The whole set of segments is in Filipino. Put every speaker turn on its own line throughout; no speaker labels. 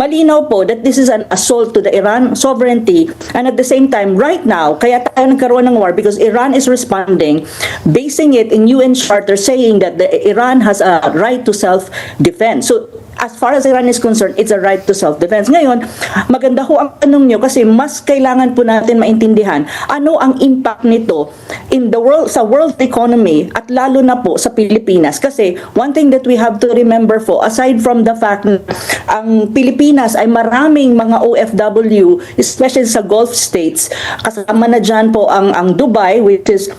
malinaw po that this is an assault to the Iran sovereignty, and at the same time, right now, kaya tayo nagkaroon ng war because Iran is responding, basing it in UN Charter saying that Iran has a right to self-defense. So, as far as Iran is concerned, it's a right to self-defense. Ngayon, maganda ho ang tanong nyo kasi mas kailangan po natin maintindihan ano ang impact nito in the world, sa world economy at lalo na po sa Pilipinas. Kasi one thing that we have to remember po, aside from the fact na ang Pilipinas ay maraming mga OFW, especially sa Gulf states, kasama na dyan po ang Dubai, which is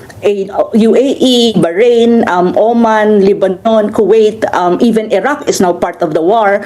UAE, Bahrain, Oman, Lebanon, Kuwait, even Iraq is now part of the war.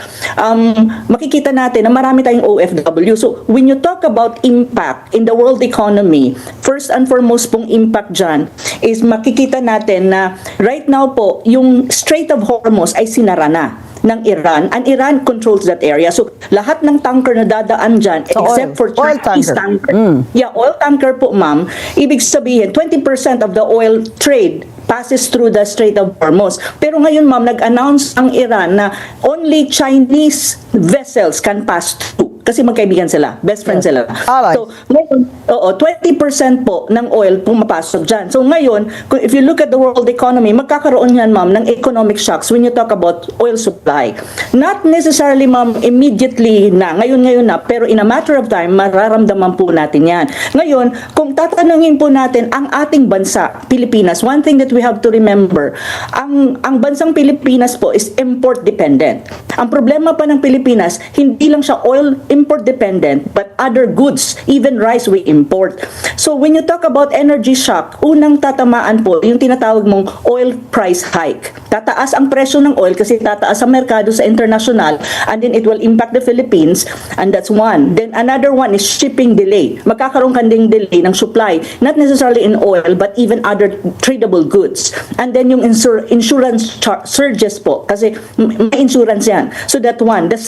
Makikita natin na marami tayong OFW. So when you talk about impact in the world economy, first and foremost pong impact dyan is makikita natin na right now po, yung Strait of Hormuz ay sinara na ng Iran, and Iran controls that area. So, lahat ng tanker na dadaan dyan, so except for Chinese tanker. Yeah, oil tanker po, ma'am. Ibig sabihin, 20% of the oil trade passes through the Strait of Hormuz. Pero ngayon, ma'am, nag-announce ang Iran na only Chinese vessels can pass through. Kasi magkaibigan sila, best friends sila. So, ngayon, 20% po ng oil pumapasok dyan. So ngayon, if you look at the world economy, magkakaroon yan, ma'am, ng economic shocks when you talk about oil supply. Not necessarily, ma'am, immediately na, ngayon na, pero in a matter of time, mararamdaman po natin yan. Ngayon, kung tatanungin po natin ang ating bansa, Pilipinas, one thing that we have to remember, ang bansang Pilipinas po is import dependent. Ang problema pa ng Pilipinas, hindi lang siya oil import dependent, but other goods, even rice we import. So when you talk about energy shock, unang tatamaan po yung tinatawag mong oil price hike. Tataas ang presyo ng oil kasi tataas ang merkado sa international, and then it will impact the Philippines, and that's one. Then another one is shipping delay. Magkakaroon kanding delay ng supply, not necessarily in oil, but even other tradable goods. And then yung insurance surges po, kasi may insurance yan. So that one. The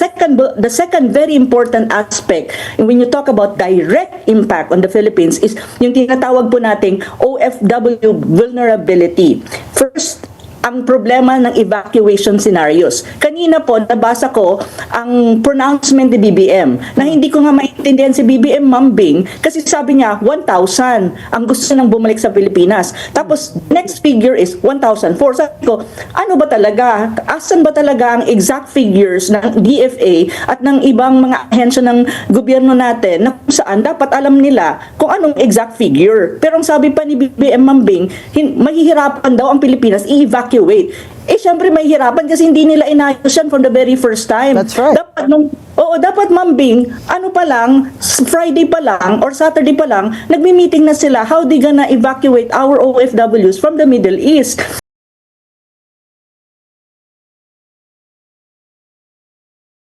second very important aspect when you talk about direct impact on the Philippines is yung tinatawag po nating OFW vulnerability. First, ang problema ng evacuation scenarios. Kanina po, nabasa ko ang pronouncement ni BBM na hindi ko nga maintindihan si BBM Mambing kasi sabi niya 1,000 ang gusto nang bumalik sa Pilipinas. Tapos, next figure is 1,004. Sabi ko, ano ba talaga? Asan ba talaga ang exact figures ng DFA at ng ibang mga ahensya ng gobyerno natin na kung saan dapat alam nila kung anong exact figure. Pero ang sabi pa ni BBM Mambing, mahihirapan daw ang Pilipinas i-evacuate. Syempre mahihirapan kasi hindi nila inayos yan from the very first time.
That's right.
Dapat Mambing, ano pa lang, Friday pa lang or Saturday pa lang, nagmi-meeting na sila how they gonna evacuate our OFWs from the Middle East.